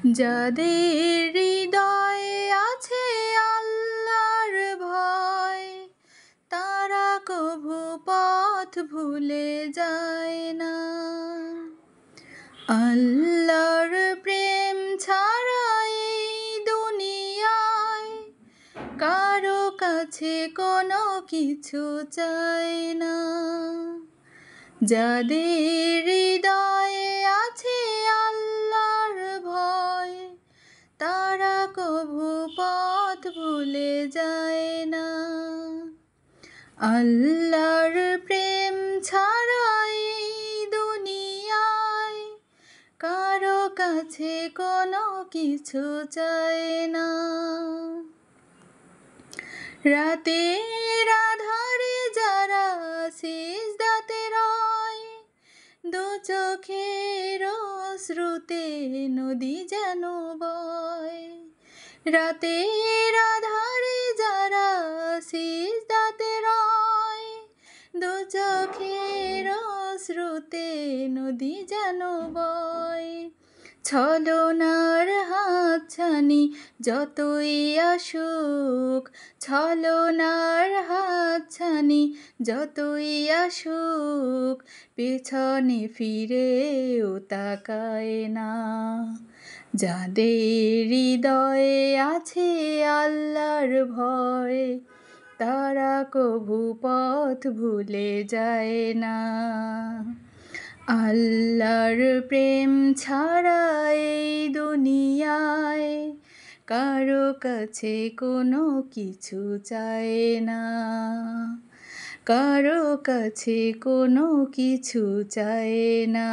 যাদের হৃদয়ে আছে আল্লাহর ভয়, তারা কভু পথ ভুলে যায় না। আল্লাহর প্রেম ছাড়া এই দুনিয়ায় কারো কাছে কোনো কিছু চায় না। যাদের হৃদয়ে আছে আল্লাহর ভয়, তারা কভু পথ ভুলে যায় না। আল্লাহর প্রেম ছাড়া এই দুনিয়ায় কারো কাছে কোনো কিছু চায় না। রাতের আধারে যারা সিজদাতে রয়, দু চোখের অশ্রুতে নদী যেন বয়। রাতের আধারে যারা সিজদাতে রয়, দু চোখের অশ্রুতে নদী যেন বয়। ছলনার হাতছানি যতই আসুক, ছলনার হাতছানি যতই আসুক, পেছনে ফিরেও তাকায় না। যাদের হৃদয়ে আছে আল্লাহর ভয়, তারা কভু পথ ভুলে যায় না। আল্লাহর প্রেম ছাড়া এই দুনিয়ায় কারো কাছে কোনো কিছু চায় না। কারো কাছে কোনো কিছু চায় না।